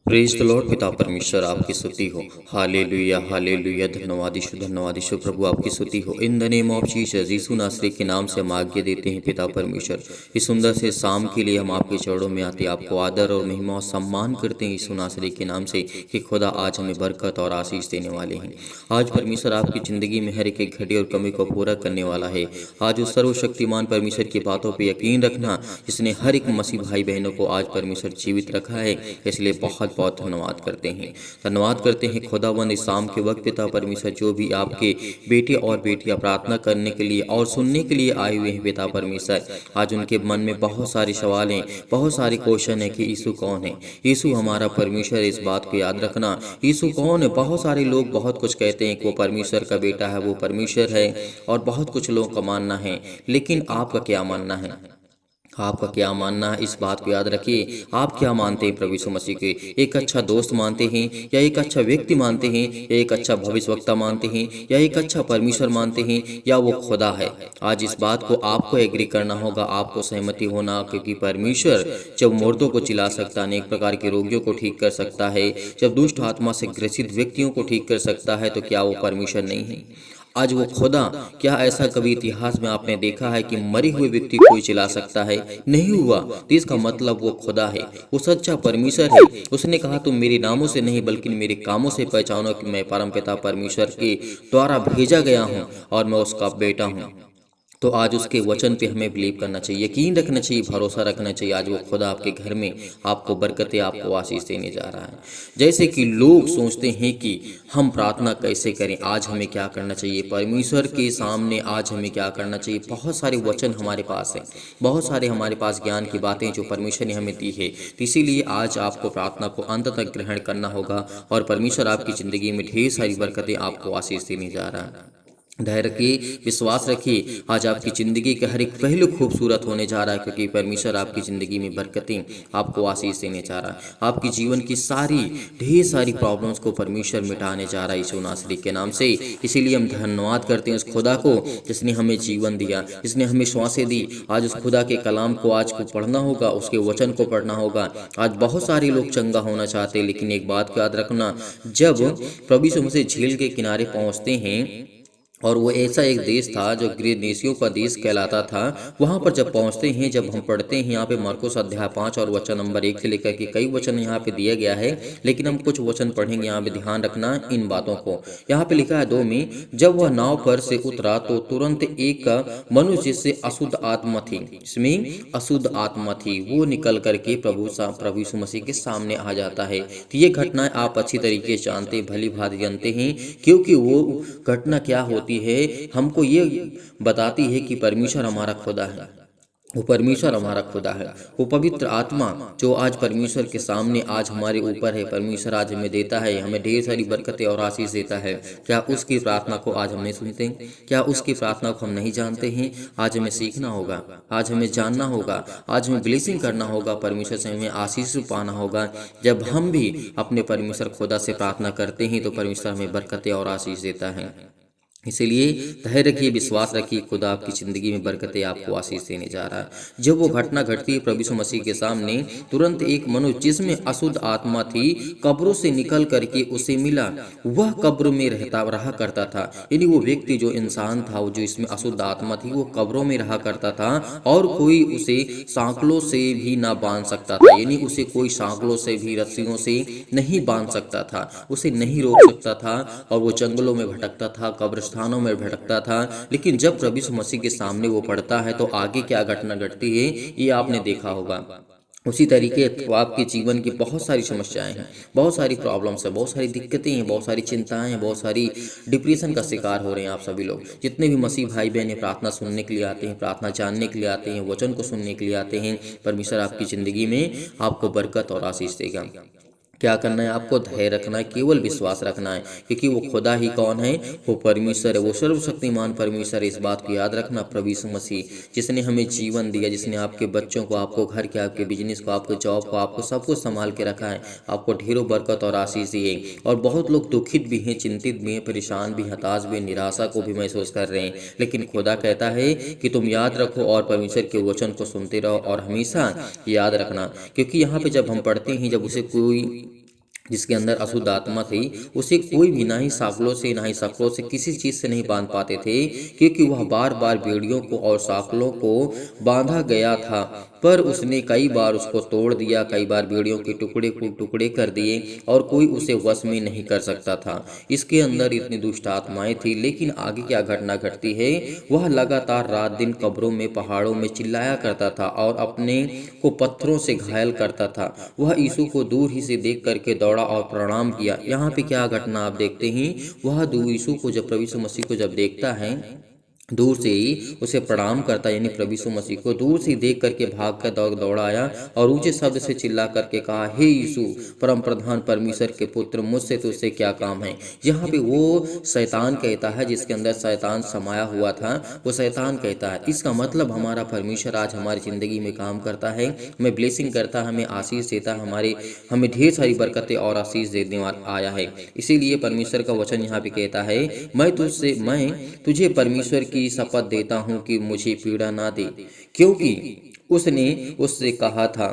Praise the Lord. पिता परमेश्वर आपकी स्तुति हो। Hallelujah hallelujah. धन्यवाद यीशु, धन्यवाद यीशु प्रभु, आपकी स्तुति हो। In the name of Jesus, यीशु नासरी के नाम से हम आज्ञा देते हैं पिता परमेश्वर। इस सुंदर से शाम के लिए हम आपके चरणों में आते आपको आदर और महिमा और सम्मान करते हैं यीशु नासरी के नाम से कि खुदा आज हमें बरकत और आशीष देने वाले हैं। आज परमेश्वर आपकी ज़िंदगी में हर एक घड़ी और कमी को पूरा करने वाला है। आज उस सर्वशक्तिमान परमेश्वर की बातों पर यकीन रखना जिसने हर एक मसीह भाई बहनों को आज परमेश्वर जीवित रखा है, इसलिए बहुत बहुत धन्यवाद करते हैं। धन्यवाद करते हैं खुदावंद इस शाम के वक्त पिता परमेश्वर, जो भी आपके बेटे और बेटियां प्रार्थना करने के लिए और सुनने के लिए आए हुए हैं पिता परमेश्वर, आज उनके मन में बहुत सारे सवाल हैं, बहुत सारे क्वेश्चन है कि यीशु कौन है, यीशु हमारा परमेश्वर। इस बात को याद रखना, यीशु कौन है। बहुत सारे लोग बहुत कुछ कहते हैं कि वो परमेश्वर का बेटा है, वो परमेश्वर है, और बहुत कुछ लोगों का मानना है। लेकिन आपका क्या मानना है? आपका क्या मानना है? इस बात को याद रखिए। आप क्या मानते हैं प्रभु यीशु मसीह के? एक अच्छा दोस्त मानते हैं, या एक अच्छा व्यक्ति मानते हैं, या एक अच्छा भविष्यवक्ता मानते हैं, या एक अच्छा परमेश्वर मानते हैं, या वो खुदा है? आज इस बात को आपको एग्री करना होगा, आपको सहमति होना, क्योंकि परमेश्वर जब मुर्दों को चिल्ला सकता है, अनेक प्रकार के रोगियों को ठीक कर सकता है, जब दुष्ट आत्मा से ग्रसित व्यक्तियों को ठीक कर सकता है, तो क्या वो परमेश्वर नहीं है? आज वो खुदा, क्या ऐसा कभी इतिहास में आपने देखा है कि मरे हुए व्यक्ति को कोई चिल्ला सकता है? नहीं हुआ। तो इसका मतलब वो खुदा है, वो सच्चा परमेश्वर है। उसने कहा तुम मेरे नामों से नहीं बल्कि मेरे कामों से पहचानो कि मैं परमपिता परमेश्वर के द्वारा भेजा गया हूँ और मैं उसका बेटा हूँ। तो आज उसके वचन पे हमें बिलीव करना चाहिए, यकीन रखना चाहिए, भरोसा रखना चाहिए। आज वो खुदा आपके घर में आपको बरकतें, आपको आशीष देने जा रहा है। जैसे कि लोग सोचते हैं कि हम प्रार्थना कैसे करें, आज हमें क्या करना चाहिए परमेश्वर के सामने, आज हमें क्या करना चाहिए। बहुत सारे वचन हमारे पास हैं, बहुत सारे हमारे पास ज्ञान की बातें जो परमेश्वर ने हमें दी है। तो इसीलिए आज आपको प्रार्थना को अंत तक ग्रहण करना होगा और परमेश्वर आपकी ज़िंदगी में ढेर सारी बरकतें, आपको आशीष देने जा रहा है। धैर्य रखिए, विश्वास रखिए। आज आपकी ज़िंदगी का हर एक पहलू खूबसूरत होने जा रहा है, क्योंकि परमेश्वर आपकी ज़िंदगी में बरकतें, आपको आशीष देने जा रहा है। आपकी जीवन की सारी ढेर सारी प्रॉब्लम्स को परमेश्वर मिटाने जा रहा है यीशु नासरी के नाम से। इसीलिए हम धन्यवाद करते हैं उस खुदा को जिसने हमें जीवन दिया, जिसने हमें श्वासें दी। आज उस खुदा के कलाम को आज को पढ़ना होगा, उसके वचन को पढ़ना होगा। आज बहुत सारे लोग चंगा होना चाहते हैं, लेकिन एक बात को याद रखना, जब प्रभु यीशु मसीह झील के किनारे पहुँचते हैं, और वो ऐसा एक देश था जो ग्रीनेशियों का देश कहलाता था, वहाँ पर जब पहुँचते हैं, जब हम पढ़ते हैं यहाँ पे मरकुस अध्याय 5 और वचन नंबर 1 से लेकर के कई वचन यहाँ पे दिया गया है, लेकिन हम कुछ वचन पढ़ेंगे। यहाँ पे ध्यान रखना इन बातों को। यहाँ पे लिखा है 2 में, जब वह नाव पर से उतरा तो तुरंत एक मनुष्य जिससे अशुद्ध आत्मा थी, इसमें अशुद्ध आत्मा थी, वो निकल करके प्रभु यीशु मसीह के सामने आ जाता है। तो ये घटनाएं आप अच्छी तरीके से जानते, भली भांति जानते हैं, क्योंकि वो घटना क्या होती है, हमको ये बताती है कि परमेश्वर हमारा खुदा है, वो परमेश्वर हमारा खुदा है। वो पवित्र आत्मा जो आज परमेश्वर के सामने आज हमारे ऊपर है, परमेश्वर आज हमें देता है, हमें ढेर सारी बरकतें और आशीष देता है। क्या उसकी प्रार्थना को आज हम नहीं सुनते हैं? क्या उसकी प्रार्थना को हम नहीं जानते हैं? आज हमें सीखना होगा, आज हमें जानना होगा, आज हमें ब्लेसिंग करना होगा, परमेश्वर से हमें आशीष पाना होगा। जब हम भी अपने परमेश्वर खुदा से प्रार्थना करते हैं तो परमेश्वर हमें बरकतें और आशीष देता है। इसलिए धैर्य रखिए, विश्वास रखिए, खुदा आपकी ज़िंदगी में बरकतें, आपको आशीष देने जा रहा है। जब वो घटना घटती है प्रभु यीशु मसीह के सामने, तुरंत एक मनुष्य जिसमें अशुद्ध आत्मा थी कब्रों से निकल करके उसे मिला। वह कब्र में रहा करता था, यानी वो व्यक्ति जो इंसान था, वो जो इसमें अशुद्ध आत्मा थी, वो कब्रों में रहा करता था और कोई उसे सांकलों से भी ना बांध सकता था, यानी उसे कोई सांकलों से भी, रस्सियों से नहीं बांध सकता था, उसे नहीं रोक सकता था, और वो जंगलों में भटकता था, कब्रिस्तानों में भटकता था। लेकिन जब प्रभु यीशु मसीह के सामने वो पड़ता है तो आगे क्या घटना घटती है, ये आपने देखा होगा। उसी तरीके तो आपके जीवन की बहुत सारी समस्याएं हैं, बहुत सारी प्रॉब्लम्स हैं, बहुत सारी दिक्कतें हैं, बहुत सारी चिंताएं हैं, बहुत सारी डिप्रेशन का शिकार हो रहे हैं आप सभी लोग। जितने भी मसीह भाई बहन प्रार्थना सुनने के लिए आते हैं, प्रार्थना जानने के लिए आते हैं, वचन को सुनने के लिए आते हैं, परमेश्वर आपकी ज़िंदगी में आपको बरकत और आशीष देगा। क्या करना है? आपको धैर्य रखना है, केवल विश्वास रखना है, क्योंकि वो खुदा ही कौन है? वो परमेश्वर है, वो सर्वशक्तिमान परमेश्वर है। इस बात को याद रखना। प्रभु यीशु मसीह जिसने हमें जीवन दिया, जिसने आपके बच्चों को, आपको घर के, आपके बिजनेस को, आपको जॉब को, आपको सब कुछ संभाल के रखा है, आपको ढेरों बरकत और आशीष दी है। और बहुत लोग दुखित भी हैं, चिंतित भी हैं, परेशान भी, हताश भी, निराशा को भी महसूस कर रहे हैं, लेकिन खुदा कहता है कि तुम याद रखो और परमेश्वर के वचन को सुनते रहो और हमेशा याद रखना। क्योंकि यहाँ पे जब हम पढ़ते हैं, जब उसे कोई जिसके अंदर अशुद्ध आत्मा थी, उसे कोई भी ना ही साकलों से ना ही सकरों से किसी चीज़ से नहीं बांध पाते थे, क्योंकि वह बार बार बेड़ियों को और साकलों को बांधा गया था। पर उसने कई बार उसको तोड़ दिया, कई बार बेड़ियों के टुकड़े को टुकड़े कर दिए और कोई उसे वश में नहीं कर सकता था। इसके अंदर इतनी दुष्ट आत्माएं थी। लेकिन आगे क्या घटना घटती है, वह लगातार रात दिन कब्रों में पहाड़ों में चिल्लाया करता था और अपने को पत्थरों से घायल करता था। वह यीशु को दूर ही से देख करके दौड़ा और प्रणाम किया। यहाँ पे क्या घटना आप देखते हैं, वह यीशु को जब प्रभु यीशु मसीह को जब देखता है, दूर से ही उसे प्रणाम करता, यानी प्रभु यीशु मसीह को दूर से देख करके भाग कर दौड़ा आया और ऊंचे शब्द से चिल्ला करके कहा, हे यीशु परम प्रधान परमेश्वर के पुत्र, मुझसे तुझसे क्या काम है। यहाँ पे वो शैतान कहता है, जिसके अंदर शैतान समाया हुआ था, वो शैतान कहता है। इसका मतलब हमारा परमेश्वर आज हमारी ज़िंदगी में काम करता है, हमें ब्लेसिंग करता है, हमें आशीष देता है, हमें ढेर सारी बरकतें और आशीष देने आया है। इसीलिए परमेश्वर का वचन यहाँ पे कहता है, मैं तुझे परमेश्वर की शपथ देता हूँ कि मुझे पीड़ा ना दे, क्योंकि उसने उससे कहा था,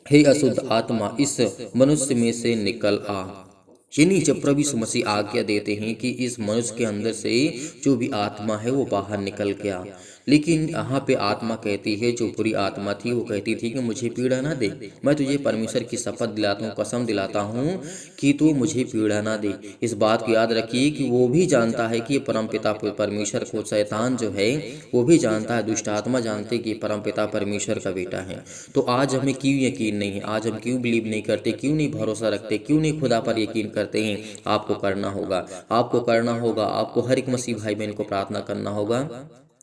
हे अशुद्ध आत्मा इस मनुष्य में से निकल आ। यानी जब प्रभु यीशु मसीह आज्ञा देते हैं कि इस मनुष्य के अंदर से जो भी आत्मा है वो बाहर निकल गया, लेकिन यहाँ पे आत्मा कहती है, जो बुरी आत्मा थी वो कहती थी कि मुझे पीड़ा ना दे। मैं तुझे परमेश्वर की शपथ दिलाता हूँ, कसम दिलाता हूँ कि तू मुझे पीड़ा ना दे। इस बात को याद रखिए कि वो भी जानता है कि परम पिता परमेश्वर को, शैतान जो है वो भी जानता है, दुष्ट आत्मा जानते कि परम पिता परमेश्वर का बेटा है। तो आज हमें क्यों यकीन नहीं है, आज हम क्यों बिलीव नहीं करते, क्यों नहीं भरोसा रखते, क्यों नहीं खुदा पर यकीन करते हैं। आपको करना होगा, आपको हर एक मसीह भाई बहन को प्रार्थना करना होगा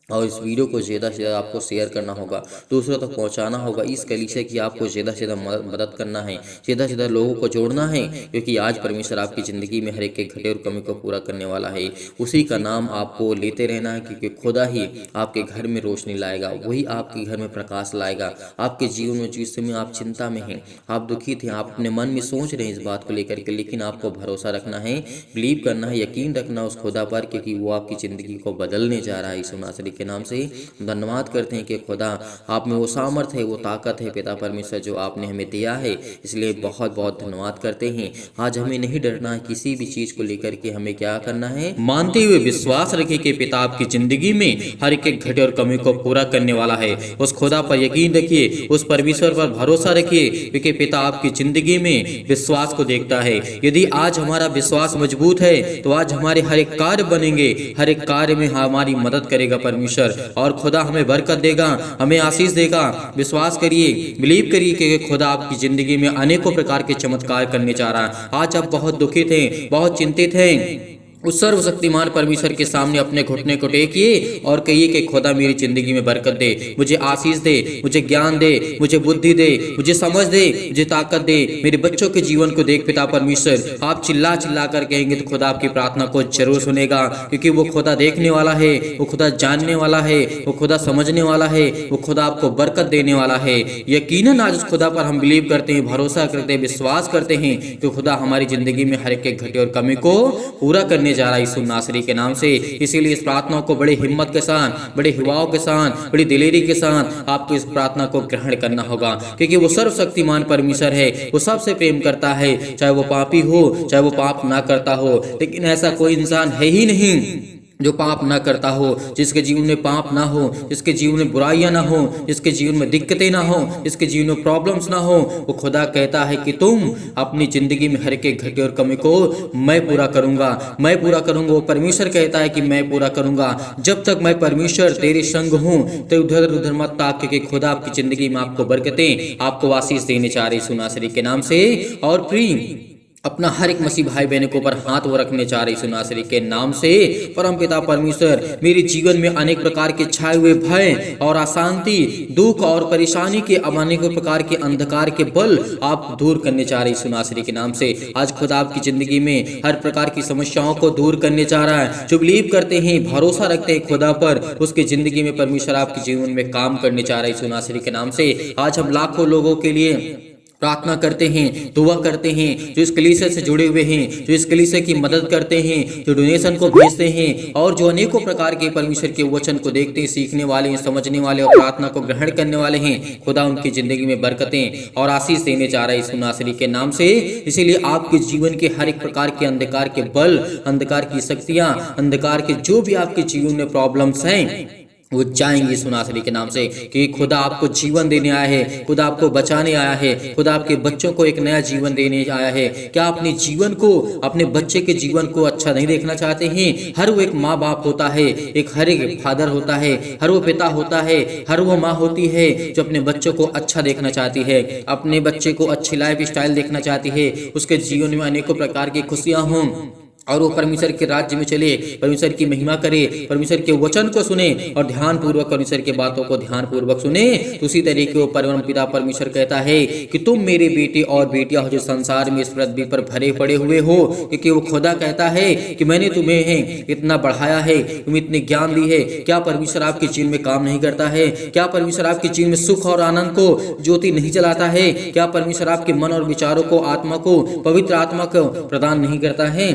और इस वीडियो को ज़्यादा से ज़्यादा आपको शेयर करना होगा, दूसरों तक पहुंचाना होगा। इस कलीसिया की आपको ज़्यादा से ज़्यादा मदद करना है, ज़्यादा से ज़्यादा लोगों को जोड़ना है, क्योंकि आज परमेश्वर आपकी ज़िंदगी में हर एक घटे और कमी को पूरा करने वाला है। उसी का नाम आपको लेते रहना है, क्योंकि खुदा ही आपके घर में रोशनी लाएगा, वही आपके घर में प्रकाश लाएगा। आपके जीवन में जिस समय आप चिंता में हैं, आप दुखी थे, आप अपने मन में सोच रहे हैं इस बात को लेकर के, लेकिन आपको भरोसा रखना है, बिलीव करना है, यकीन रखना उस खुदा पर, क्योंकि वो आपकी ज़िंदगी को बदलने जा रहा है। यीशु नासरी के नाम से धन्यवाद करते हैं कि खुदा आप में वो सामर्थ है, वो ताकत है पिता परमेश्वर जो आपने हमें दिया है, इसलिए बहुत बहुत धन्यवाद करते हैं। आज हमें नहीं डरना है किसी भी चीज को लेकर के, हमें क्या करना है, मानते हुए विश्वास रखें कि पिता आपकी जिंदगी में हर एक घटे और कमी को पूरा करने वाला है। उस खुदा पर यकीन रखिए, उस परमेश्वर पर भरोसा रखिए, क्योंकि पिता आपकी जिंदगी में विश्वास को देखता है। यदि आज हमारा विश्वास मजबूत है तो आज हमारे हर एक कार्य बनेंगे, हर एक कार्य में हमारी मदद करेगा परमेश्वर, और खुदा हमें बरकत देगा, हमें आशीष देगा। विश्वास करिए, बिलीव करिए कि खुदा आपकी जिंदगी में अनेकों प्रकार के चमत्कार करने जा रहा है। आज आप बहुत दुखी थे, बहुत चिंतित हैं, उस सर्वशक्तिमान परमेश्वर के सामने अपने घुटने को टेकिए और कहिए कि खुदा मेरी जिंदगी में बरकत दे, मुझे आशीष दे, मुझे ज्ञान दे, मुझे बुद्धि दे, मुझे समझ दे, मुझे ताकत दे, मेरे बच्चों के जीवन को देख पिता परमेश्वर। आप चिल्ला चिल्ला कर कहेंगे तो खुदा आपकी प्रार्थना को जरूर सुनेगा, क्योंकि वो खुदा देखने वाला है, वो खुदा जानने वाला है, वो खुदा समझने वाला है, वो खुदा आपको बरकत देने वाला है। यकीनन आज उस खुदा पर हम बिलीव करते हैं, भरोसा करते हैं, विश्वास करते हैं कि खुदा हमारी जिंदगी में हर एक घटे और कमी को पूरा करने जा रहा है यीशु नासरी के नाम से। इसीलिए इस प्रार्थना को बड़े हिम्मत के साथ, बड़े हिवाओं के साथ, बड़ी दिलेरी के साथ आपको इस प्रार्थना को ग्रहण करना होगा, क्योंकि वो सर्वशक्तिमान परमेश्वर है, वो सबसे प्रेम करता है, चाहे वो पापी हो, चाहे वो पाप ना करता हो। लेकिन ऐसा कोई इंसान है ही नहीं जो पाप ना करता हो, जिसके जीवन में पाप ना हो, जिसके जीवन में बुराइयां ना हो, जिसके जीवन में दिक्कतें ना हो, जिसके जीवन में प्रॉब्लम्स ना हो। वो खुदा कहता है कि तुम अपनी जिंदगी में हर एक घटे और कमी को मैं पूरा करूंगा, मैं पूरा करूंगा। वो परमेश्वर कहता है कि मैं पूरा करूंगा। जब तक मैं परमेश्वर तेरे संग हूँ तो उधर उधर मत ताक, क्योंकि खुदा आपकी जिंदगी में आपको बरकतें, आपको आशीष देने चाह रही यीशु नासरी के नाम से। और प्रिय अपना हर एक मसीह भाई बहनों के ऊपर हाथ वो रखने चाह रही यीशु नासरी के नाम से। परम पिता परमेश्वर, मेरे जीवन में अनेक प्रकार के छाए हुए भय और अशांति, दुख और परेशानी के अनेक प्रकार के अंधकार के बल आप दूर करने चाह रहे यीशु नासरी के नाम से। आज खुदा आपकी जिंदगी में हर प्रकार की समस्याओं को दूर करने चाह रहा है। जो बिलीव करते हैं, भरोसा रखते हैं खुदा पर, उसकी जिंदगी में परमेश्वर आपके जीवन में काम करने चाह रहे यीशु नासरी के नाम से। आज हम लाखों लोगों के लिए प्रार्थना करते हैं, दुआ करते हैं, जो इस कलीसिया से जुड़े हुए हैं, जो इस कलीसिया की मदद करते हैं, जो डोनेशन को भेजते हैं और जो अनेकों प्रकार के परमेश्वर के वचन को देखते हैं, सीखने वाले हैं, समझने वाले और प्रार्थना को ग्रहण करने वाले हैं, खुदा उनकी जिंदगी में बरकतें और आशीष देने जा रहा है यीशु नासरी के नाम से। इसीलिए आपके जीवन के हर एक प्रकार के अंधकार के बल, अंधकार की शक्तियां, अंधकार के जो भी आपके जीवन में प्रॉब्लम्स हैं वो जाएंगे यीशु नासरी के नाम से, कि खुदा आपको जीवन देने आया है, खुदा आपको बचाने आया है, खुदा आपके बच्चों को एक नया जीवन देने आया है। क्या अपने जीवन को, अपने बच्चे के जीवन को अच्छा नहीं देखना चाहते हैं? हर वो एक माँ बाप होता है, हर एक फादर होता है, हर वो पिता होता है, हर वो माँ होती है जो अपने बच्चों को अच्छा देखना चाहती है, अपने बच्चे को अच्छी लाइफ स्टाइल देखना चाहती है, उसके जीवन में अनेकों प्रकार की खुशियाँ हों और वो परमेश्वर के राज्य में चले, परमेश्वर की महिमा करे, परमेश्वर के वचन को सुने और ध्यान पूर्वक परमेश्वर के बातों को ध्यान पूर्वक सुने। तो उसी तरीके परम पिता परमेश्वर कहता है कि तुम मेरे बेटे और बेटियां हो जो संसार में इस पृथ्वी पर भरे पड़े हुए हो, क्योंकि वो खुदा कहता है कि मैंने तुम्हें इतना बढ़ाया है, तुम्हें इतने ज्ञान दी है। क्या परमेश्वर आपके जीवन में काम नहीं करता है? क्या परमेश्वर आपके जीवन में सुख और आनंद को ज्योति नहीं जलाता है? क्या परमेश्वर आपके मन और विचारों को, आत्मा को, पवित्र आत्मा को प्रदान नहीं करता है?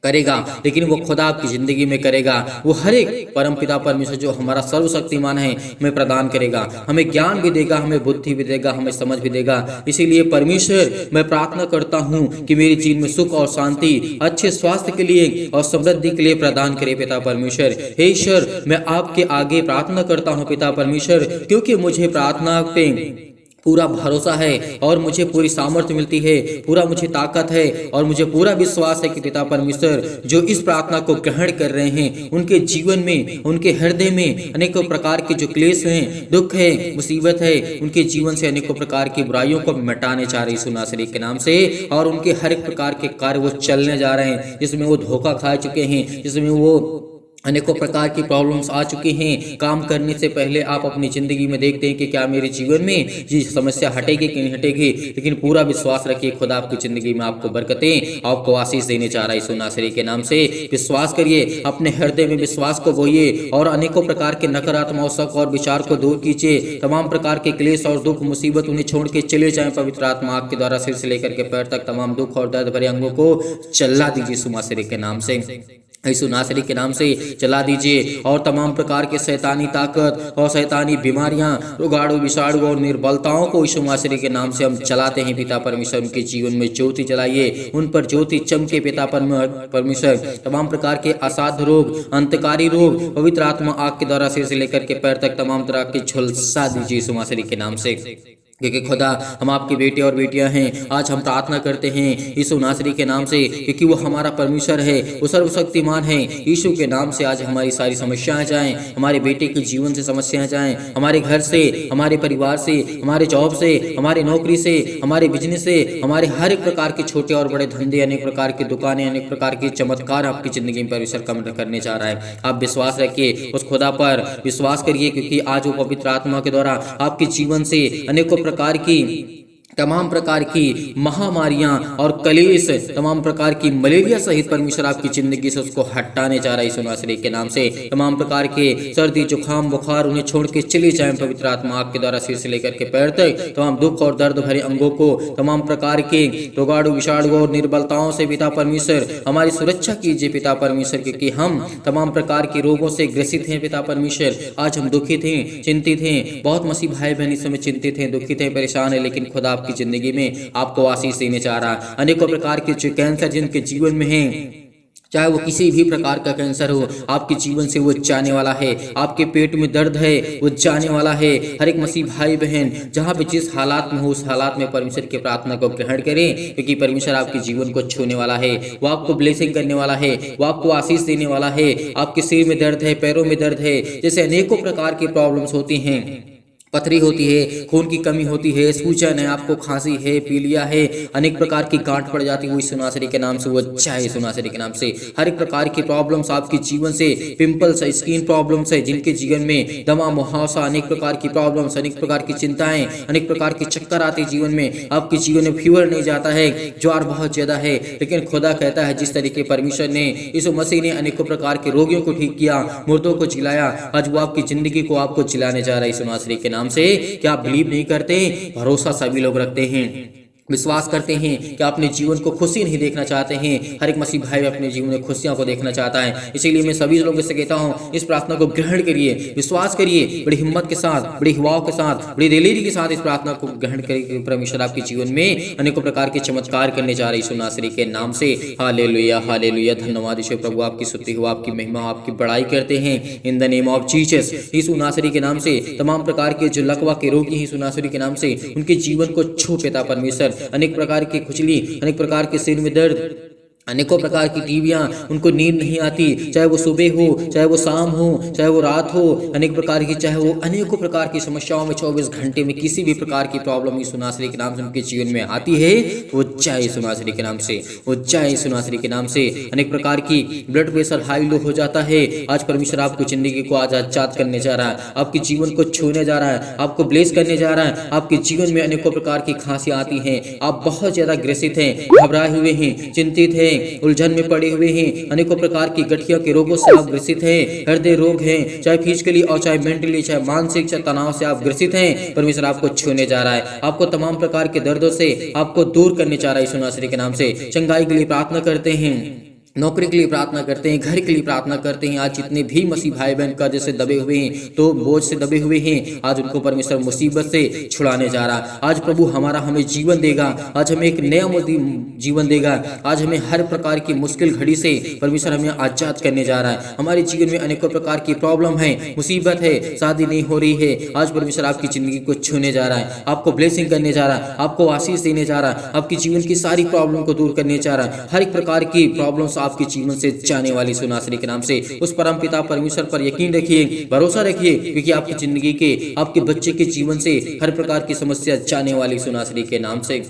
करेगा, लेकिन वो खुदा आपकी जिंदगी में करेगा। वो हर एक परमपिता परमेश्वर जो हमारा सर्वशक्तिमान है हमें प्रदान करेगा, हमें ज्ञान भी देगा, हमें बुद्धि भी देगा, हमें समझ भी देगा। इसीलिए परमेश्वर मैं प्रार्थना करता हूँ कि मेरे जीवन में सुख और शांति, अच्छे स्वास्थ्य के लिए और समृद्धि के लिए प्रदान करे पिता परमेश्वर। हे ईश्वर, मैं आपके आगे प्रार्थना करता हूँ पिता परमेश्वर, क्योंकि मुझे प्रार्थना पे पूरा भरोसा है और मुझे पूरी सामर्थ्य मिलती है, पूरा मुझे ताकत है और मुझे पूरा विश्वास है कि पिता परमेश्वर जो इस प्रार्थना को ग्रहण कर रहे हैं उनके जीवन में, उनके हृदय में अनेकों प्रकार के जो क्लेश हैं, दुख है, मुसीबत है, उनके जीवन से अनेकों प्रकार की बुराइयों को मिटाने जा रहे यीशु नासरी के नाम से। और उनके हर एक प्रकार के कार्य वो चलने जा रहे हैं जिसमें वो धोखा खा चुके हैं, जिसमें वो अनेकों प्रकार की प्रॉब्लम्स आ चुकी हैं। काम करने से पहले आप अपनी जिंदगी में देखते हैं कि क्या मेरे जीवन में ये समस्या हटेगी कि नहीं हटेगी, लेकिन पूरा विश्वास रखिए खुदा आपकी जिंदगी में आपको बरकतें, आपको आशीष देने जा रहा है यीशु नासरी के नाम से। विश्वास करिए, अपने हृदय में विश्वास को बोइए और अनेकों प्रकार के नकारात्मक शक और विचार को दूर कीजिए। तमाम प्रकार के क्लेश और दुख मुसीबत उन्हें छोड़ के चले जाएं। पवित्र आत्मा आपके द्वारा सिर से लेकर के पैर तक तमाम दुख और दर्द भरे अंगों को चला दीजिए यीशु नासरी के नाम से, यीशु नासरी के नाम से चला दीजिए। और तमाम प्रकार के शैतानी ताकत और शैतानी बीमारियां, रोगाणु, विषाणु और निर्बलताओं को यीशु नासरी के नाम से हम चलाते हैं पिता परमेश्वर। उनके जीवन में ज्योति जलाइए, उन पर ज्योति चमके पिता परमेश्वर। तमाम प्रकार के असाध्य रोग, अंतकारी रोग पवित्र आत्मा आग के द्वारा सिर से लेकर के पैर तक तमाम तरह के झुलसा दीजिए यीशु नासरी के नाम से, क्योंकि खुदा हम आपके बेटे और बेटियां हैं। आज हम प्रार्थना करते हैं यीशु नासरी के नाम से, क्योंकि वो हमारा परमेश्वर है, वो सर्वशक्तिमान है। यीशु के नाम से आज हमारी सारी समस्याएं जाएं, हमारे बेटे के जीवन से समस्याएं जाएं, हमारे घर से, हमारे परिवार से, हमारे जॉब से, हमारे नौकरी से, हमारे बिजनेस से, हमारे हर एक प्रकार के छोटे और बड़े धंधे, अनेक प्रकार की दुकानें, अनेक प्रकार के चमत्कार आपकी जिंदगी में परमेश्वर कम करने जा रहा है। आप विश्वास रखिए, उस खुदा पर विश्वास करिए, क्योंकि आज वो पवित्र आत्मा के द्वारा आपके जीवन से अनेकों प्रकार की, तमाम प्रकार की महामारियां और कलेश, तमाम प्रकार की मलेरिया सहित परमेश्वर आपकी जिंदगी से उसको हटाने जा रहा है यीशु नासरी के नाम से। तमाम प्रकार के सर्दी, जुकाम, बुखार उन्हें छोड़ के चले जाएं पवित्र आत्मा आपके द्वारा सिर से लेकर के पैर तक। तमाम दुख और दर्द भरे अंगों को, तमाम प्रकार के रोगाणु, विषाणु और निर्बलताओं से पिता परमेश्वर हमारी सुरक्षा कीजिए पिता परमेश्वर, क्योंकि हम तमाम प्रकार के रोगों से ग्रसित हैं पिता परमेश्वर। आज हम दुखित हैं, चिंतित हैं, बहुत मसीह भाई बहन इस समय चिंतित हैं, दुखित हैं, परेशान है, लेकिन खुदा की जिंदगी में आपको आशीष देने जा रहा है। अनेकों प्रकार के जो कैंसर जिनके जीवन में हैं, चाहे वो किसी भी प्रकार का कैंसर हो, आपके जीवन से वो जाने वाला है। आपके पेट में दर्द है, वो जाने वाला है। हर एक मसीह भाई बहन जहाँ पे जिस हालात में हो, उस हालात में परमेश्वर की प्रार्थना को ग्रहण करें, क्योंकि परमेश्वर आपके जीवन को छूने वाला है, वो आपको ब्लेसिंग करने वाला है, वो आपको आशीष देने वाला है। आपके सिर में दर्द है, पैरों में दर्द है, जैसे अनेकों प्रकार की प्रॉब्लम्स होती हैं, पथरी होती है, खून की कमी होती है, सूजन है, आपको खांसी है, पीलिया है, अनेक प्रकार की गांठ पड़ जाती है, वो यीशु नासरी के नाम से वो चाहे यीशु नासरी के नाम से। हर एक प्रकार की प्रॉब्लम्स आपके जीवन से, पिंपल्स है, स्किन प्रॉब्लम्स है, जिनके जीवन में दमा, मुहावसा, अनेक प्रकार की प्रॉब्लम्स, अनेक प्रकार की चिंताएं, अनेक प्रकार के चक्कर आते जीवन में, आपके जीवन में फीवर नहीं जाता है, ज्वार बहुत ज्यादा है, लेकिन खुदा कहता है जिस तरीके परमेश्वर ने, यीशु मसीह ने अनेकों प्रकार के रोगियों को ठीक किया, मुर्दों को जिलाया, आज वो आपकी जिंदगी को आपको जिलाने जा रहा है यीशु नासरी के नाम से। क्या आप बिलीव नहीं करते? भरोसा सभी लोग रखते हैं, विश्वास करते हैं कि अपने जीवन को खुशी नहीं देखना चाहते हैं। हर एक मसीह भाई अपने जीवन में खुशियों को देखना चाहता है। इसीलिए मैं सभी लोगों से कहता हूं, इस प्रार्थना को ग्रहण करिए, विश्वास करिए, बड़ी हिम्मत के साथ, बड़ी युवाओं के साथ, बड़ी दिलेरी के साथ इस प्रार्थना को ग्रहण करिए। परमेश्वर आपके जीवन में अनेकों प्रकार के चमत्कार करने जा रही यीशु नासरी के नाम से। Hallelujah, hallelujah. धन्यवाद यीशु प्रभु, आपकी स्तुति हो, आपकी महिमा, आपकी बड़ाई करते हैं in the name of Jesus. यीशु नासरी के नाम से तमाम प्रकार के जो लकवा के रोगी हैं यीशु नासरी के नाम से, उनके जीवन को छू पिता परमेश्वर। अनेक प्रकार की खुजली, अनेक प्रकार के सिर में दर्द, अनेकों प्रकार की टीवियां, उनको नींद नहीं आती, चाहे वो सुबह हो, चाहे वो शाम हो, चाहे वो रात हो, अनेक प्रकार की, चाहे वो अनेकों प्रकार की समस्याओं में 24 घंटे में किसी भी प्रकार की प्रॉब्लम यीशु नासरी के नाम से उनके जीवन में आती है, वो जाए यीशु नासरी के नाम से, वो जाए यीशु नासरी के नाम से। अनेक प्रकार की ब्लड प्रेशर हाई लो हो जाता है, आज परमेश्वर आपको जिंदगी को आज आजाद करने जा रहा है, आपके जीवन को छूने जा रहा है, आपको ब्लेस करने जा रहा है। आपके जीवन में अनेकों प्रकार की खांसियां आती हैं, आप बहुत ज्यादा ग्रसित हैं, घबराए हुए हैं, चिंतित हैं, उलझन में पड़े हुए हैं, अनेकों प्रकार की गठिया के रोगों से आप ग्रसित हैं, हृदय रोग हैं, चाहे फिजिकली और चाहे मेंटली, चाहे मानसिक, चाहे तनाव से आप ग्रसित हैं, परमेश्वर आपको छूने जा रहा है, आपको तमाम प्रकार के दर्दों से आपको दूर करने जा रहा है यीशु नासरी के नाम से। चंगाई के लिए प्रार्थना करते हैं, नौकरी के लिए प्रार्थना करते हैं, घर के लिए प्रार्थना करते हैं। आज जितने भी मसीह भाई बहन का जैसे दबे हुए हैं, तो बोझ से दबे हुए हैं, आज उनको परमेश्वर मुसीबत से छुड़ाने जा रहा। आज प्रभु हमें जीवन देगा, आज हमें एक नया जीवन देगा, आज हमें हर प्रकार की मुश्किल घड़ी से परमेश्वर हमें आजाद करने जा रहा है। हमारे जीवन में अनेकों प्रकार की प्रॉब्लम है, मुसीबत है, शादी नहीं हो रही है, आज परमेश्वर आपकी जिंदगी को छूने जा रहा है, आपको ब्लेसिंग करने जा रहा है, आपको आशीष देने जा रहा है, आपकी जीवन की सारी प्रॉब्लम को दूर करने जा रहा है। हर एक प्रकार की प्रॉब्लम आपके जीवन से जाने वाली यीशु नासरी के नाम से। उस परम पिता परमेश्वर पर यकीन रखिए, भरोसा रखिए, क्योंकि आपकी जिंदगी के, आपके बच्चे के जीवन से हर प्रकार की समस्या जाने वाली यीशु नासरी के नाम से।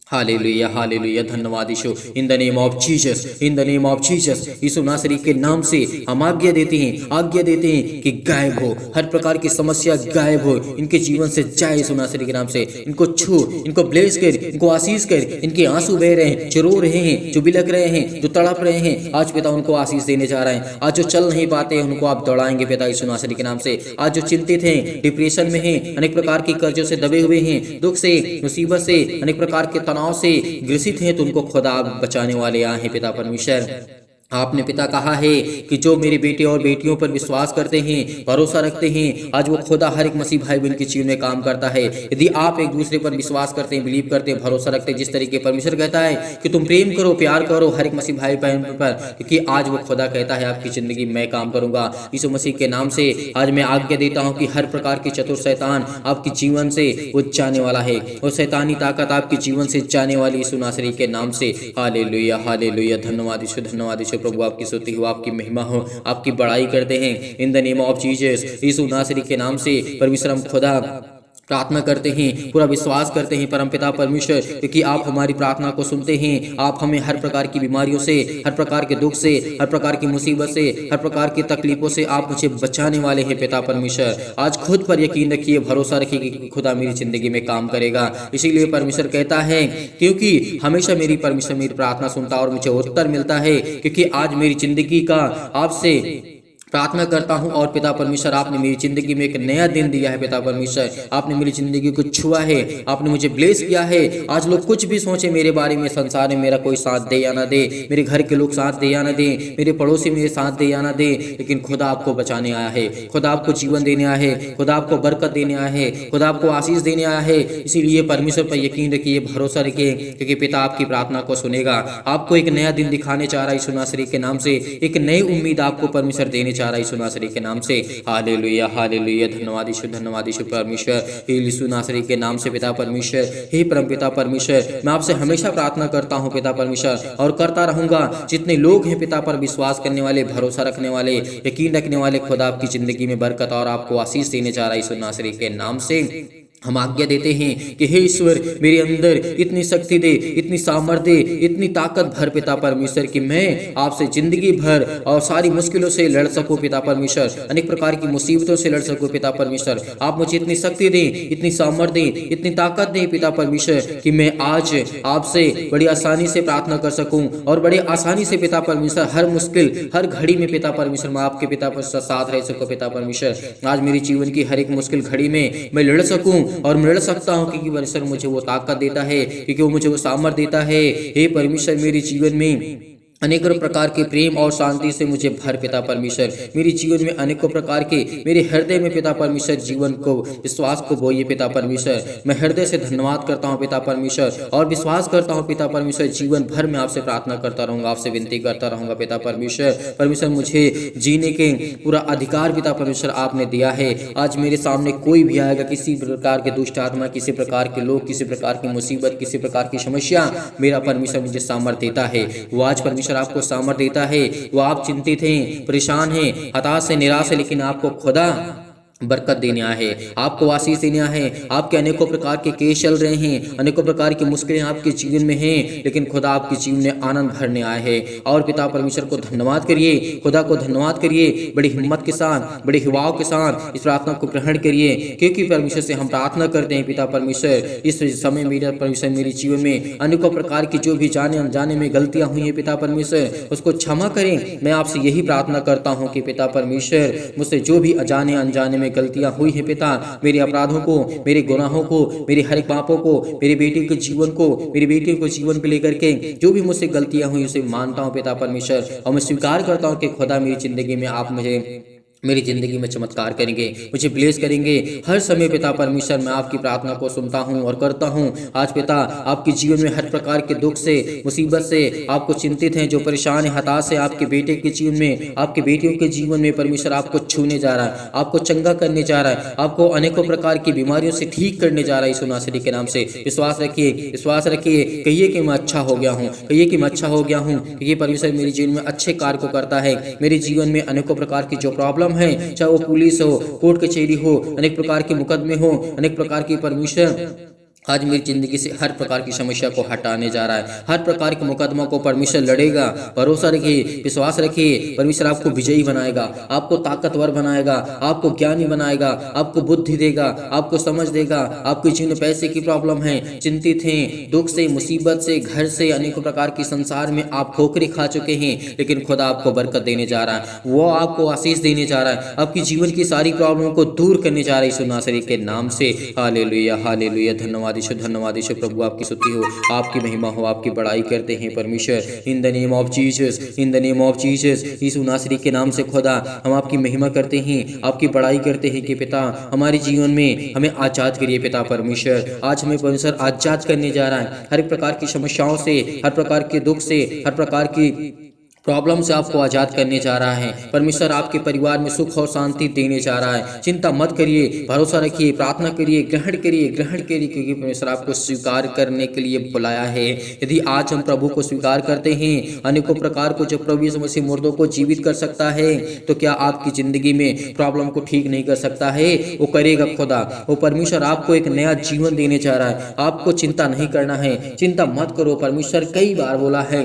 Hallelujah, hallelujah. धन्यवाद Yeshu, in the name of Jesus, in the name of Jesus. यीशु नासरी के नाम से हम आज्ञा देते हैं कि गायब हो, हर प्रकार की समस्या गायब हो, इनके जीवन से जाए यीशु नासरी के नाम से। इनको छू, इनको ब्लेस कर, इनको आशीष कर। इनके आंसू बह रहे हैं, जो रो रहे हैं, जो बिलक रहे हैं, जो तड़प रहे हैं, आज पिता उनको आशीष देने जा रहे हैं। आज जो चल नहीं पाते हैं, उनको आप दौड़ाएंगे पिता यीशु नासरी के नाम से। आज जो चिंतित हैं, डिप्रेशन में हैं, अनेक प्रकार की कर्जों से दबे हुए हैं, दुख से, मुसीबत से, अनेक प्रकार के तनाव से ग्रसित हैं, तो उनको खुदा बचाने वाले आए हैं पिता परमेश्वर। आपने पिता कहा है कि जो मेरे बेटे और बेटियों पर विश्वास करते हैं, भरोसा रखते हैं, आज वो खुदा हर एक मसीह भाई बहन के जीवन में काम करता है। यदि आप एक दूसरे पर विश्वास करते हैं, बिलीव करते हैं, भरोसा रखते हैं, जिस तरीके परमेश्वर कहता है कि तुम प्रेम करो, प्यार करो हर एक मसीह भाई बहन पर, क्योंकि आज वो खुदा कहता है आपकी जिंदगी मैं काम करूंगा। यीशु मसीह के नाम से आज मैं आज्ञा देता हूं कि हर प्रकार की चतुर शैतान आपके जीवन से वो जाने वाला है, और शैतानी ताकत आपके जीवन से जाने वाली यीशु नासरी के नाम से। Hallelujah, hallelujah. धन्यवाद यीशु, धन्यवाद यीशु प्रभु, आपकी स्तुति हो, आपकी महिमा हो, आपकी बड़ाई करते हैं in the name of Jesus. यीशु नासरी के नाम से परमेश्वर हम खुदा प्रार्थना करते हैं, पूरा विश्वास करते हैं परमपिता परमेश्वर, क्योंकि आप हमारी प्रार्थना को सुनते हैं। आप हमें हर प्रकार की बीमारियों से, हर प्रकार के दुख से, हर प्रकार की मुसीबत से, हर प्रकार की तकलीफों से आप मुझे बचाने वाले हैं पिता परमेश्वर। आज खुद पर यकीन रखिए, भरोसा रखिए कि खुदा मेरी जिंदगी में काम करेगा। इसीलिए परमेश्वर कहता है, क्योंकि हमेशा परमेश्वर मेरी प्रार्थना सुनता और मुझे उत्तर मिलता है, क्योंकि आज मेरी जिंदगी का आपसे प्रार्थना करता हूं। और पिता परमेश्वर आपने मेरी जिंदगी में एक नया दिन दिया है पिता परमेश्वर, आपने मेरी जिंदगी को छुआ है, आपने मुझे ब्लेस किया है। आज लोग कुछ भी सोचे मेरे बारे में, संसार में मेरा कोई साथ दे या ना दे, मेरे घर के लोग साथ दे या ना दे, मेरे पड़ोसी मेरे साथ दे या ना दे, लेकिन खुदा आपको बचाने आया है, खुदा आपको जीवन देने आया है, खुदा आपको बरकत देने आया है, खुदा आपको आशीष देने आया है। इसीलिए परमेश्वर पर यकीन रखिए, भरोसा रखिए, क्योंकि पिता आपकी प्रार्थना को सुनेगा। आपको एक नया दिन दिखाने चाह रहा है यीशु नासरी के नाम से, एक नई उम्मीद आपको परमेश्वर देने चाह रहा है यीशु नासरी के नाम से। Hallelujah, hallelujah. धन्यवाद यीशु परमेश्वर, यीशु नासरी के नाम से पिता परमेश्वर। हे परम पिता परमेश्वर, मैं आपसे हमेशा प्रार्थना करता हूँ पिता परमेश्वर, और करता रहूंगा। जितने लोग हैं पिता पर विश्वास करने वाले, भरोसा रखने वाले, यकीन रखने वाले, खुदा आपकी जिंदगी में बरकत और आपको आशीष देने जा रहा है यीशु नासरी के नाम से। हम आज्ञा देते हैं कि हे ईश्वर मेरे अंदर इतनी शक्ति दे, इतनी सामर्थ्य दे, इतनी ताकत भर पिता परमेश्वर कि मैं आपसे जिंदगी भर और सारी मुश्किलों से लड़ सकूं पिता परमेश्वर, अनेक प्रकार की मुसीबतों से लड़ सकूं पिता परमेश्वर। आप मुझे इतनी शक्ति दें, इतनी सामर्थ्य दें, इतनी ताकत दें पिता परमेश्वर कि मैं आज आपसे बड़ी आसानी से प्रार्थना कर सकूं और बड़े आसानी से पिता परमेश्वर हर मुश्किल हर घड़ी में पिता परमेश्वर मैं आपके पिता परमेश्वर साथ रह सकूं पिता परमेश्वर। आज मेरी जीवन की हर एक मुश्किल घड़ी में मैं लड़ सकूं और मैं लड़ सकता हूं क्योंकि परमेश्वर मुझे वो ताकत देता है, क्योंकि वो मुझे वो सामर्थ्य देता है। हे परमेश्वर मेरे जीवन में अनेकों प्रकार के प्रेम और शांति से मुझे भर पिता परमेश्वर, मेरे जीवन में अनेकों प्रकार के मेरे हृदय में पिता परमेश्वर जीवन को विश्वास को बोइए पिता परमेश्वर। मैं हृदय से धन्यवाद करता हूं पिता परमेश्वर और विश्वास करता हूं पिता परमेश्वर, जीवन भर में आपसे प्रार्थना करता रहूंगा, आपसे विनती करता रहूंगा पिता परमेश्वर। परमेश्वर मुझे जीने के पूरा अधिकार पिता परमेश्वर आपने दिया है। आज मेरे सामने कोई भी आएगा, किसी प्रकार के दुष्ट आत्मा, किसी प्रकार के लोग, किसी प्रकार की मुसीबत, किसी प्रकार की समस्या, मेरा परमेश्वर मुझे सामर्थ्य देता है। वो आज परमेश्वर आपको सामर्थ्य देता है। वो आप चिंतित हैं, परेशान हैं, हताश है, निराश है, लेकिन आपको खुदा बरकत देने आए हैं, आपको आशीष देने आए हैं। आपके अनेकों प्रकार के केस चल रहे हैं, अनेकों प्रकार की मुश्किलें आपके जीवन में हैं, लेकिन खुदा आपके जीवन में आनंद भरने आए हैं। और पिता परमेश्वर को धन्यवाद करिए, खुदा को धन्यवाद करिए, बड़ी हिम्मत के साथ, बड़े हिवाव के साथ इस प्रार्थना को ग्रहण करिए, क्योंकि परमेश्वर से हम प्रार्थना करते हैं पिता परमेश्वर। इस समय मेरा परमेश्वर मेरे जीवन में अनेकों प्रकार की जो भी जाने अनजाने में गलतियां हुई हैं पिता परमेश्वर, उसको क्षमा करें। मैं आपसे यही प्रार्थना करता हूँ कि पिता परमेश्वर मुझसे जो भी अजाने अनजाने गलतियां हुई हैं पिता, मेरे अपराधों को, मेरे गुनाहों को, मेरे हर एक पापों को, मेरी बेटी के जीवन को, मेरी बेटी को जीवन को लेकर के जो भी मुझसे गलतियां हुई उसे मानता हूं पिता परमेश्वर। और मैं स्वीकार करता हूं कि खुदा मेरी जिंदगी में आप मुझे मेरी जिंदगी में चमत्कार करेंगे, मुझे ब्लेस करेंगे। हर समय पिता परमेश्वर मैं आपकी प्रार्थना को सुनता हूं और करता हूं। आज पिता आपके जीवन में हर प्रकार के दुख से, मुसीबत से आपको चिंतित हैं, जो परेशान है, हताश है, आपके बेटे के जीवन में, आपके बेटियों के जीवन में परमेश्वर आपको छूने जा रहा है, आपको चंगा करने जा रहा है, आपको अनेकों प्रकार की बीमारियों से ठीक करने जा रहा है यीशु नासरी के नाम से। विश्वास रखिए, विश्वास रखिए, कहिए कि मैं अच्छा हो गया हूँ, कहिए कि मैं अच्छा हो गया हूँ, क्योंकि परमेश्वर मेरे जीवन में अच्छे कार्य को करता है। मेरे जीवन में अनेकों प्रकार की जो प्रॉब्लम है, चाहे वो पुलिस हो, कोर्ट कचहरी हो, अनेक प्रकार के मुकदमे हो, अनेक प्रकार की परमेश्वर आज मेरी जिंदगी से हर प्रकार की समस्या को हटाने जा रहा है। हर प्रकार के मुकदमा को परमेश्वर लड़ेगा। भरोसा रखिए, विश्वास रखिए, परमेश्वर आपको विजयी बनाएगा, आपको ताकतवर बनाएगा, आपको ज्ञानी बनाएगा, आपको बुद्धि देगा, आपको समझ देगा। आपके जीवन में पैसे की प्रॉब्लम है, चिंतित हैं, दुख से, मुसीबत से, घर से, अनेकों प्रकार की संसार में आप ठोकरें खा चुके हैं, लेकिन खुदा आपको बरकत देने जा रहा है, वो आपको आशीष देने जा रहा है, आपकी जीवन की सारी प्रॉब्लम को दूर करने जा रहा है यीशु नासरी के नाम से। Hallelujah, hallelujah. धन्यवाद धन्यवाद ईश्वर, प्रभु आपकी स्तुति हो, आपकी महिमा हो, आपकी बड़ाई करते हैं परमेश्वर। In the name of Jesus, in the name of Jesus, यीशु नासरी के नाम से खुदा हम आपकी महिमा करते हैं, आपकी बड़ाई करते हैं कि पिता हमारे जीवन में हमें आजाद करिए पिता परमेश्वर। आज हमें परमेश्वर आजाद करने जा रहा है हर एक प्रकार की समस्याओं से, हर प्रकार के दुख से, हर प्रकार की प्रॉब्लम से आपको आज़ाद करने जा रहा है। परमेश्वर आपके परिवार में सुख और शांति देने जा रहा है। चिंता मत करिए, भरोसा रखिए, प्रार्थना करिए, ग्रहण करिए, ग्रहण करिए, क्योंकि परमेश्वर आपको स्वीकार करने के लिए बुलाया है। यदि आज हम प्रभु को स्वीकार करते हैं, अनेकों प्रकार को जब प्रभु यीशु मसीह मुर्दों को जीवित कर सकता है, तो क्या आपकी जिंदगी में प्रॉब्लम को ठीक नहीं कर सकता है? वो करेगा खुदा। वो परमेश्वर आपको एक नया जीवन देने जा रहा है। आपको चिंता नहीं करना है, चिंता मत करो। परमेश्वर कई बार बोला है,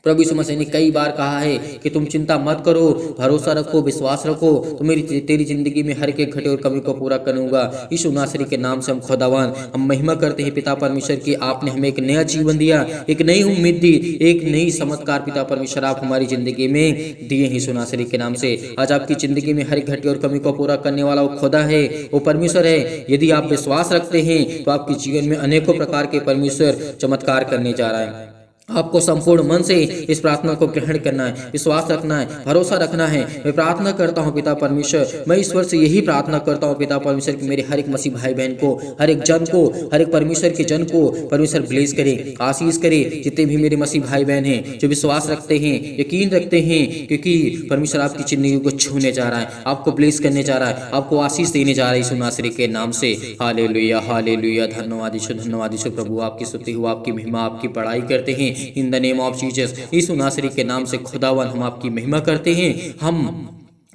प्रभु यीशु मसीह ने कई बार कहा है कि तुम चिंता मत करो, भरोसा रखो, विश्वास रखो, तो तेरी जिंदगी में हर एक घटे और कमी को पूरा करूंगा। यीशु नासरी के नाम से हम खुदावन हम महिमा करते हैं पिता परमेश्वर की। आपने हमें एक नया जीवन दिया, एक नई उम्मीद दी, एक नई चमत्कार पिता परमेश्वर आप हमारी जिंदगी में दिए हैं यीशु नासरी के नाम से। आज आपकी जिंदगी में हर एक घटे और कमी को पूरा करने वाला वो खुदा है, वो परमेश्वर है। यदि आप विश्वास रखते हैं तो आपके जीवन में अनेकों प्रकार के परमेश्वर चमत्कार करने जा रहा है। आपको संपूर्ण मन से इस प्रार्थना को ग्रहण करना है, विश्वास रखना है, भरोसा रखना है। मैं प्रार्थना करता हूँ पिता परमेश्वर, मैं ईश्वर से यही प्रार्थना करता हूँ पिता परमेश्वर कि मेरे हर एक मसीह भाई बहन को, हर एक जन को, हर एक परमेश्वर के जन को परमेश्वर ब्लेस करे, आशीष करे। जितने भी मेरे मसीह भाई बहन हैं जो विश्वास रखते हैं, यकीन रखते हैं, क्योंकि परमेश्वर आपकी जिंदगी को छूने जा रहा है, आपको ब्लेस करने जा रहा है, आपको आशीष देने जा रहा है यीशु नासरी के नाम से। Hallelujah, hallelujah. धन्यवाद ईश्वर, धन्यवाद ईश्वर, प्रभु आपकी स्तुति हो, आपकी महिमा, आपकी बड़ाई करते हैं in the name of Jesus. यीशु नासरी के नाम से खुदावन हम आपकी महिमा करते हैं। हम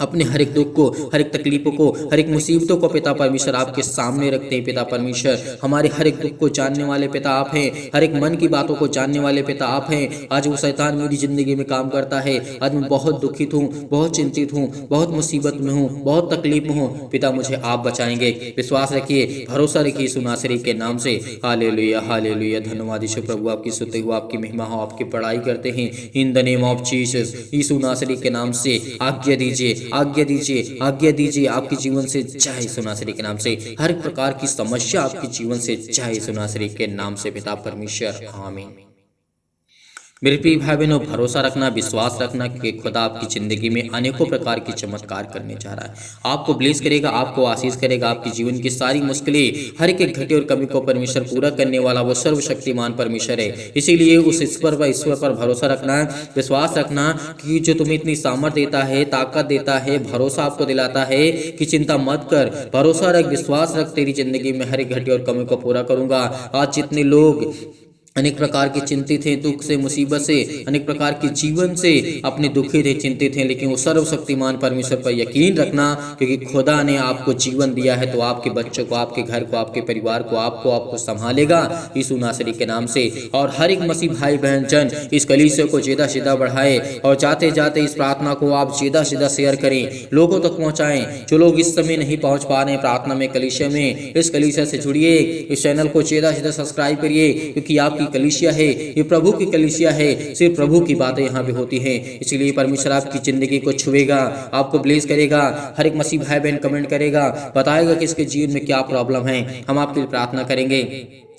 अपने हर एक दुख को, हर एक तकलीफों को, हर एक मुसीबतों को पिता परमेश्वर आपके सामने रखते हैं। पिता परमेश्वर, हमारे हर एक दुख को जानने वाले पिता आप हैं, हर एक मन की बातों को जानने वाले पिता आप हैं। आज वो शैतान मेरी जिंदगी में काम करता है, आज मैं बहुत दुखित हूँ, बहुत चिंतित हूँ, बहुत मुसीबत में हूँ, बहुत तकलीफ में हूँ। पिता मुझे आप बचाएंगे। विश्वास रखिए, भरोसा रखिए यीशु नासरी के नाम से। Hallelujah hallelujah. धन्यवाद यीशु प्रभु, आपकी स्तुति हो, आपकी महिमा हो, आपकी पढ़ाई करते हैं in the name of Jesus. यीशु नासरी के नाम से आज्ञा दीजिए, आज्ञा दीजिए, आज्ञा दीजिए। आपके जीवन से जाए यीशु नासरी के नाम से। हर प्रकार की समस्या आपके जीवन से जाए यीशु नासरी के नाम से। पिता परमेश्वर, आमीन। मेरे प्रिय भाई बहनों, भरोसा रखना, विश्वास रखना कि खुदा आपकी ज़िंदगी में अनेकों प्रकार की चमत्कार करने जा रहा है। आपको ब्लेस करेगा, आपको आशीष करेगा, आपकी जीवन की सारी मुश्किलें, हर एक घटे और कमी को परमेश्वर पूरा करने वाला वो सर्वशक्तिमान परमेश्वर है। इसीलिए उस ईश्वर पर भरोसा रखना, विश्वास रखना कि जो तुम्हें इतनी सामर्थ्य देता है, ताकत देता है, भरोसा आपको दिलाता है कि चिंता मत कर, भरोसा रख, विश्वास रख, तेरी जिंदगी में हर एक घटे और कमी को पूरा करूंगा। आज जितने लोग अनेक प्रकार के चिंतित हैं, दुख से, मुसीबत से, अनेक प्रकार के जीवन से अपने दुखी थे, चिंतित हैं, लेकिन वो सर्वशक्तिमान परमेश्वर पर यकीन रखना, क्योंकि खुदा ने आपको जीवन दिया है तो आपके बच्चों को, आपके घर को, आपके परिवार को, आपको संभालेगा यीशु नासरी के नाम से। और हर एक मसीह भाई बहन जन इस कलीसिया को ज़्यादा से ज़्यादा बढ़ाए और जाते जाते इस प्रार्थना को आप ज़्यादा से ज़्यादा शेयर करें, लोगों तक पहुँचाएं। जो लोग इस समय नहीं पहुँच पा रहे हैं प्रार्थना में, कलीसिया में, इस कलीसिया से जुड़िए, इस चैनल को ज़्यादा से ज़्यादा सब्सक्राइब करिए, क्योंकि आपकी कलीसिया है, ये प्रभु की कलीसिया है, सिर्फ प्रभु की बातें यहाँ पे होती हैं। इसलिए परमेश्वर आपकी जिंदगी को छुएगा, आपको ब्लेस करेगा। हर एक मसीह भाई बहन कमेंट करेगा, बताएगा कि इसके जीवन में क्या प्रॉब्लम है, हम आपके लिए प्रार्थना करेंगे,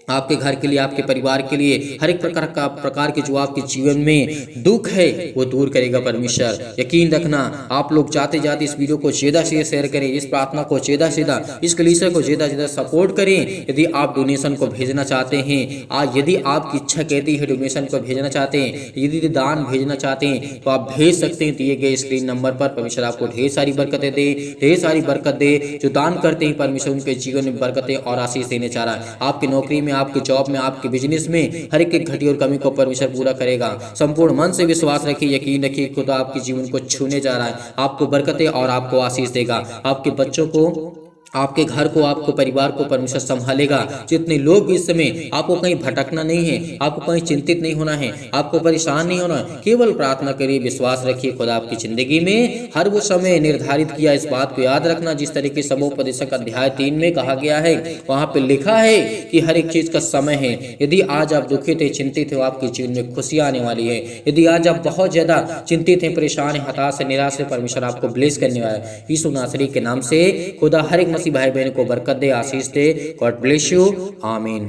आपके घर के लिए, आपके परिवार के लिए, हर एक प्रकार के जो आपके जीवन में दुख है वो दूर करेगा परमेश्वर। यकीन रखना। आप लोग जाते जाते इस वीडियो को ज़्यादा से शेयर करें, इस प्रार्थना को ज़्यादा से ज़्यादा, इस कलीसिया को ज़्यादा से ज़्यादा सपोर्ट करें। यदि आप डोनेशन को भेजना चाहते हैं, आज यदि आपकी इच्छा कहती है डोनेशन को भेजना चाहते हैं, यदि दान भेजना चाहते हैं तो आप भेज सकते हैं दिए गए स्क्रीन नंबर पर। परमेश्वर आपको ढेर सारी बरकतें दे, ढेर सारी बरकत दे। जो दान करते हैं परमेश्वर उनके जीवन में बरकतें और आशीष देने चाह रहा है। आपकी नौकरी में, आपके जॉब में, आपके बिजनेस में हर एक घटी और कमी को परमेश्वर पूरा करेगा। संपूर्ण मन से विश्वास रखिए, यकीन रखिए, खुदा आपके जीवन को छूने जा रहा है, आपको बरकतें और आपको आशीष देगा। आपके बच्चों को, आपके घर को, आपको परिवार को परमेश्वर संभालेगा। जितने लोग इस समय, आपको कहीं भटकना नहीं है, आपको कहीं चिंतित नहीं होना है, आपको परेशान नहीं होना है, केवल प्रार्थना करिए, विश्वास रखिए। खुदा आपकी जिंदगी में हर वो समय निर्धारित किया। इस बात को याद रखना, जिस तरीके से सबोपदेशक अध्याय 3 में कहा गया है, वहाँ पे लिखा है कि हर एक चीज का समय है। यदि आज आप दुखित है, चिंतित है, आपके जीवन में खुशियां आने वाली है। यदि आज आप बहुत ज्यादा चिंतित है, परेशान है, हताश है, निराश है, परमेश्वर आपको ब्लेस करने वाला है यीशु नासरी के नाम से। खुदा हर एक भाई बहन को बरकत दे, आशीष दे। गॉड ब्लेस यू, आमीन।